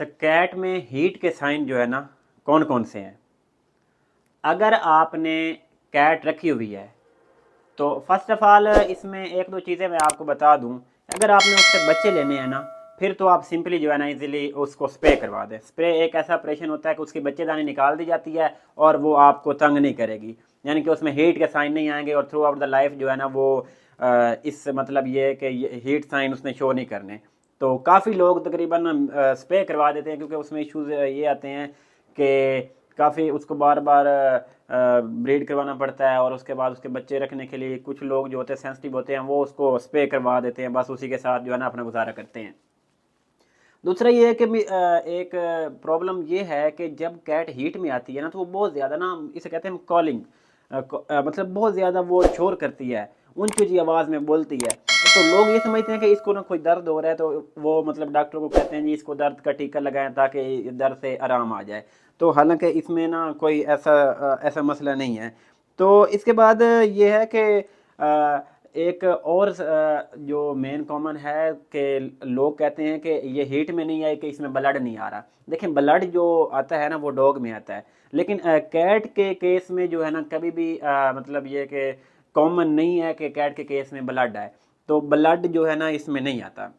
तो कैट में हीट के साइन जो है ना कौन कौन से हैं। अगर आपने कैट रखी हुई है तो फर्स्ट ऑफ ऑल इसमें एक दो चीज़ें मैं आपको बता दूं। अगर आपने उससे बच्चे लेने हैं ना फिर तो आप सिंपली जो है ना इजीली उसको स्प्रे करवा दें। स्प्रे एक ऐसा ऑपरेशन होता है कि उसकी बच्चेदानी निकाल दी जाती है और वो आपको तंग नहीं करेगी, यानी कि उसमें हीट के साइन नहीं आएंगे और थ्रू आउट द लाइफ जो है ना वो इस मतलब ये कि हीट साइन उसने शो नहीं करने। तो काफ़ी लोग तकरीबन स्प्रे करवा देते हैं क्योंकि उसमें इश्यूज ये आते हैं कि काफ़ी उसको बार बार ब्रीड करवाना पड़ता है और उसके बाद उसके बच्चे रखने के लिए कुछ लोग जो होते हैं सेंसिटिव होते हैं वो उसको स्प्रे करवा देते हैं, बस उसी के साथ जो है ना अपना गुजारा करते हैं। दूसरा ये है कि एक प्रॉब्लम ये है कि जब कैट हीट में आती है ना तो वो बहुत ज़्यादा ना इसे कहते हैं कॉलिंग, मतलब बहुत ज़्यादा वो शोर करती है, ऊंची ऊंची आवाज़ में बोलती है। तो लोग ये समझते हैं कि इसको ना कोई दर्द हो रहा है तो वो मतलब डॉक्टर को कहते हैं जी इसको दर्द का टीका लगाएं ताकि दर्द से आराम आ जाए। तो हालांकि इसमें ना कोई ऐसा मसला नहीं है। तो इसके बाद ये है कि एक और जो मेन कॉमन है कि लोग कहते हैं कि ये हीट में नहीं है कि इसमें ब्लड नहीं आ रहा। देखें ब्लड जो आता है ना वो डॉग में आता है, लेकिन कैट के केस में जो है ना कभी भी मतलब ये कि कॉमन नहीं है कि कैट के केस में ब्लड आए। तो ब्लड जो है ना इसमें नहीं आता।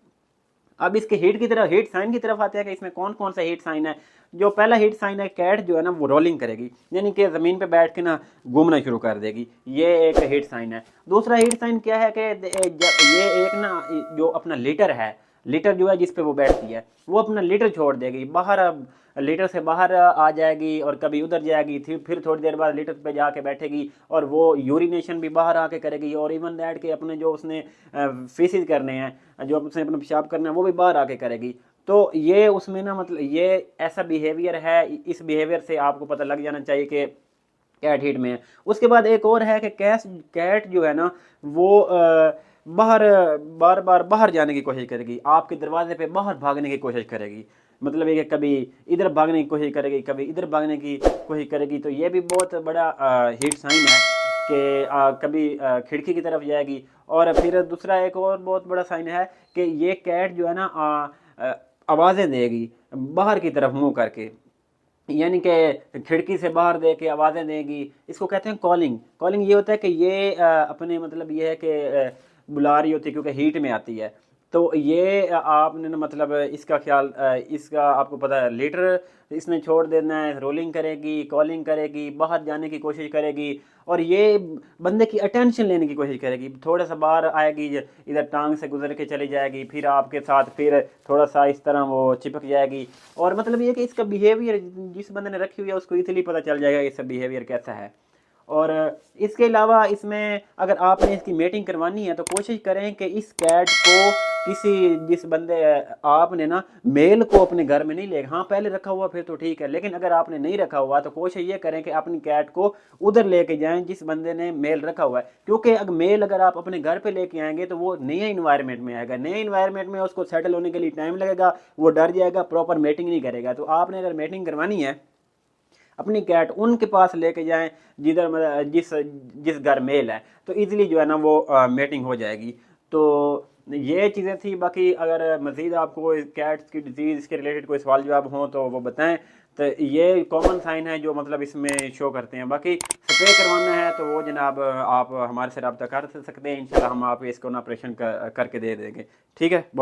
अब इसके हीट की तरफ, हीट साइन की तरफ आते हैं कि इसमें कौन कौन सा हीट साइन है। जो पहला हीट साइन है कैट जो है ना वो रोलिंग करेगी, यानी कि ज़मीन पे बैठ के ना घूमना शुरू कर देगी, ये एक हीट साइन है। दूसरा हीट साइन क्या है कि ये एक ना जो अपना लीटर है, लीटर जो है जिस पे वो बैठती है वो अपना लीटर छोड़ देगी बाहर। अब लीटर से बाहर आ जाएगी और कभी उधर जाएगी, फिर थोड़ी देर बाद लीटर पे जाके बैठेगी और वो यूरिनेशन भी बाहर आके करेगी और इवन दैट के अपने जो उसने फीसिस करने हैं, जो उसने अपना पेशाब करना है वो भी बाहर आके करेगी। तो ये उसमें ना मतलब ये ऐसा बिहेवियर है, इस बिहेवियर से आपको पता लग जाना चाहिए कि कैट हीट में है। उसके बाद एक और है कि कैट जो है ना वो बाहर बार बार बाहर जाने की कोशिश करेगी, आपके दरवाजे पे बाहर भागने की कोशिश करेगी। मतलब ये कि कभी इधर भागने की कोशिश करेगी कभी इधर भागने की कोशिश करेगी। तो ये भी बहुत बड़ा हीट साइन है कि कभी खिड़की की तरफ जाएगी। और फिर दूसरा एक और बहुत बड़ा साइन है कि ये कैट जो है ना आवाज़ें देगी बाहर की तरफ मुंह करके, यानी कि खिड़की से बाहर दे के आवाज़ें देगी। इसको कहते हैं कॉलिंग। कॉलिंग ये होता है कि ये अपने मतलब ये है कि बुला रही होती है क्योंकि हीट में आती है। तो ये आपने ना मतलब इसका ख्याल इसका आपको पता है लीटर इसने छोड़ देना है, रोलिंग करेगी, कॉलिंग करेगी, बाहर जाने की कोशिश करेगी और ये बंदे की अटेंशन लेने की कोशिश करेगी। थोड़ा सा बाहर आएगी, इधर टांग से गुजर के चली जाएगी, फिर आपके साथ फिर थोड़ा सा इस तरह वो चिपक जाएगी। और मतलब ये कि इसका बिहेवियर जिस बंदे ने रखी हुई है उसको इजीली पता चल जाएगा इसका बिहेवियर कैसा है। और इसके अलावा इसमें अगर आपने इसकी मेटिंग करवानी है तो कोशिश करें कि इस कैट को किसी जिस बंदे आपने ना मेल को अपने घर में नहीं ले, हाँ पहले रखा हुआ फिर तो ठीक है, लेकिन अगर आपने नहीं रखा हुआ तो कोशिश ये करें कि अपनी कैट को उधर लेके जाएं जिस बंदे ने मेल रखा हुआ है। क्योंकि अगर मेल अगर आप अपने घर पे लेके आएंगे तो वो नए इन्वायरमेंट में आएगा, नए इन्वायरमेंट में उसको सेटल होने के लिए टाइम लगेगा, वो डर जाएगा, प्रॉपर मेटिंग नहीं करेगा। तो आपने अगर मेटिंग करवानी है अपनी कैट उनके पास लेके जाएं जिधर जिस जिस घर मेल है, तो इजीली जो है ना वो मेटिंग हो जाएगी। तो ये चीज़ें थी। बाकी अगर मज़ीद आपको कैट्स की डिजीज़ के रिलेटेड कोई सवाल जवाब हो तो वो बताएं। तो ये कॉमन साइन है जो मतलब इसमें शो करते हैं। बाकी स्प्रे करवाना है तो वो जनाब आप हमारे से रब्ता कर सकते हैं, इंशाल्लाह हम आप इसको ना ऑपरेशन करके दे देंगे। ठीक है, बहुत